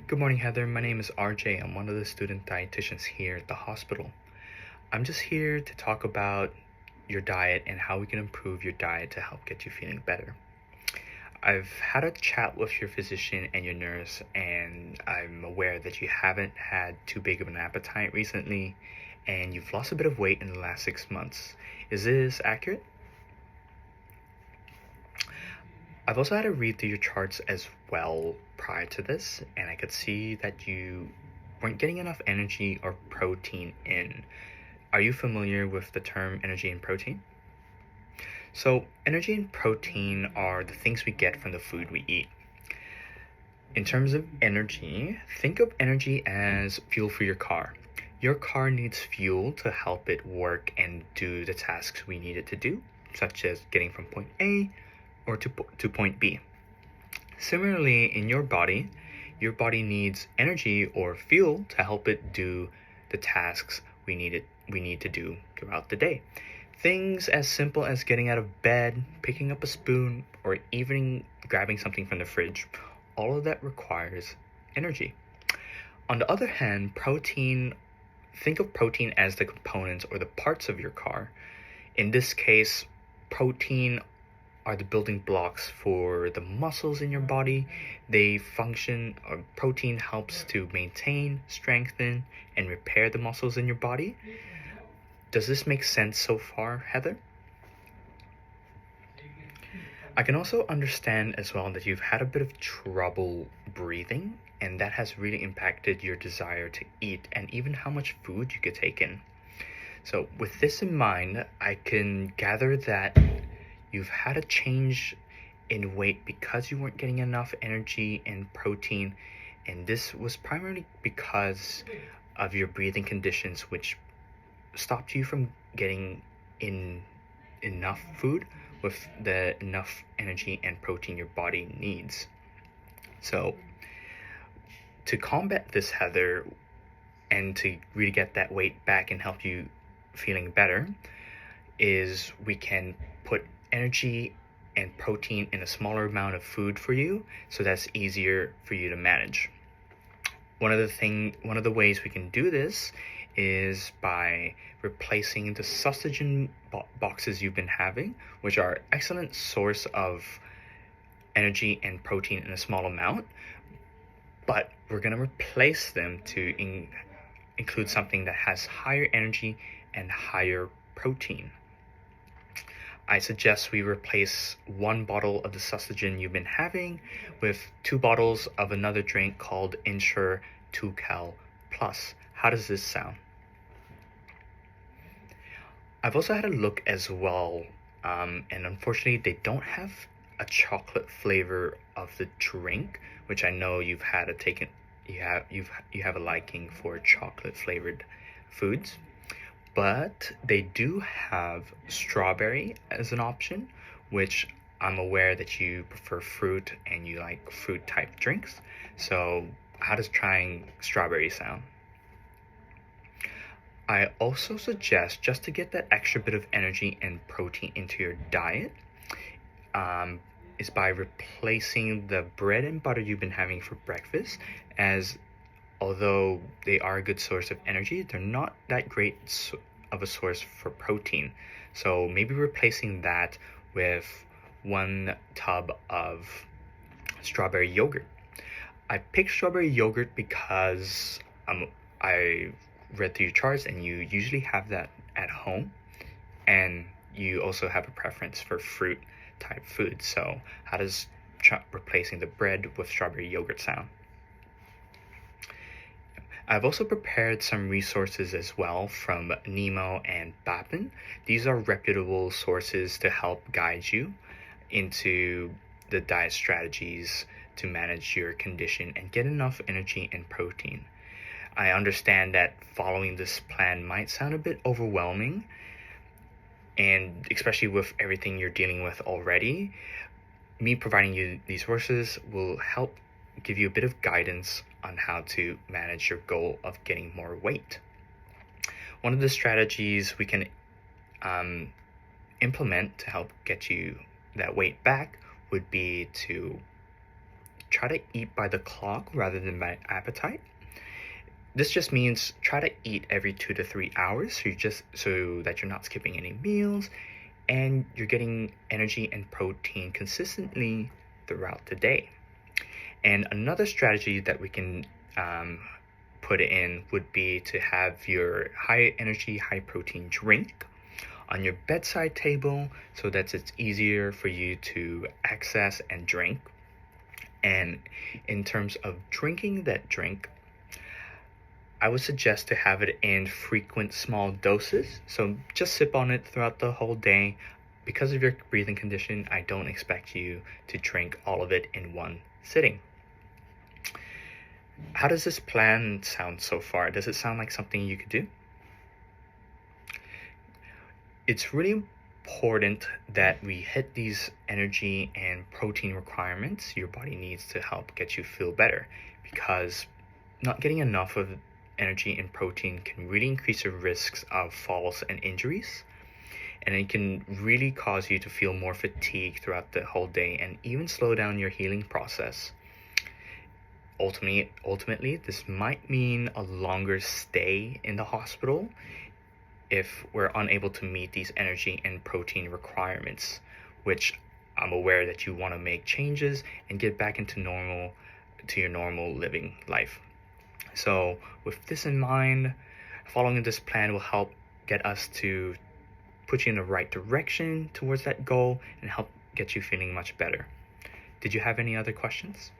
Good morning, Heather. My name is RJ. I'm one of the student dietitians here at the hospital. I'm just here to talk about your diet and how we can improve your diet to help get you feeling better. I've had a chat with your physician and your nurse, and I'm aware that you haven't had too big of an appetite recently, and you've lost a bit of weight in the last 6 months. Is this accurate? I've also had to read through your charts as well prior to this, and I could see that you weren't getting enough energy or protein in. Are you familiar with the term energy and protein? So, energy and protein are the things we get from the food we eat. In terms of energy, think of energy as fuel for your car. Your car needs fuel to help it work and do the tasks we need it to do, such as getting from point A or to point B. Similarly, in your body needs energy or fuel to help it do the tasks we need to do throughout the day. Things as simple as getting out of bed, picking up a spoon, or even grabbing something from the fridge, all of that requires energy. On the other hand, think of protein as the components or the parts of your car. In this case, protein are the building blocks for the muscles in your body. Protein helps to maintain, strengthen, and repair the muscles in your body. Does this make sense so far, Heather? I can also understand as well that you've had a bit of trouble breathing, and that has really impacted your desire to eat and even how much food you could take in. So with this in mind, I can gather that you've had a change in weight because you weren't getting enough energy and protein, and this was primarily because of your breathing conditions, which stopped you from getting in enough food with the enough energy and protein your body needs. So to combat this, Heather, and to really get that weight back and help you feeling better, is we can put energy and protein in a smaller amount of food for you, so that's easier for you to manage. One of the ways we can do this is by replacing the sausagen boxes you've been having, which are an excellent source of energy and protein in a small amount, but we're going to replace them to include something that has higher energy and higher protein. I suggest we replace 1 bottle of the sausagen you've been having with 2 bottles of another drink called Ensure 2Cal Plus. How does this sound? I've also had a look as well, and unfortunately they don't have a chocolate flavor of the drink, which I know you have a liking for chocolate flavored foods. But they do have strawberry as an option, which I'm aware that you prefer fruit and you like fruit type drinks. So how does trying strawberry sound? I also suggest, just to get that extra bit of energy and protein into your diet, is by replacing the bread and butter you've been having for breakfast, as although they are a good source of energy, they're not that great of a source for protein. So maybe replacing that with 1 tub of strawberry yogurt. I picked strawberry yogurt because I read through your charts and you usually have that at home, and you also have a preference for fruit type food. So how does replacing the bread with strawberry yogurt sound? I've also prepared some resources as well from Nemo and Bappin. These are reputable sources to help guide you into the diet strategies to manage your condition and get enough energy and protein. I understand that following this plan might sound a bit overwhelming, and especially with everything you're dealing with already. Me providing you these sources will help give you a bit of guidance on how to manage your goal of getting more weight. One of the strategies we can implement to help get you that weight back would be to try to eat by the clock rather than by appetite. This just means try to eat every 2 to 3 hours, so that you're not skipping any meals and you're getting energy and protein consistently throughout the day. And another strategy that we can put in would be to have your high energy, high protein drink on your bedside table so that it's easier for you to access and drink. And in terms of drinking that drink, I would suggest to have it in frequent small doses. So just sip on it throughout the whole day. Because of your breathing condition, I don't expect you to drink all of it in one sitting. How does this plan sound so far? Does it sound like something you could do? It's really important that we hit these energy and protein requirements your body needs to help get you feel better, because not getting enough of energy and protein can really increase your risks of falls and injuries, and it can really cause you to feel more fatigued throughout the whole day and even slow down your healing process. Ultimately, this might mean a longer stay in the hospital if we're unable to meet these energy and protein requirements, which I'm aware that you want to make changes and get back into your normal living life. So with this in mind, following this plan will help get us to put you in the right direction towards that goal and help get you feeling much better. Did you have any other questions?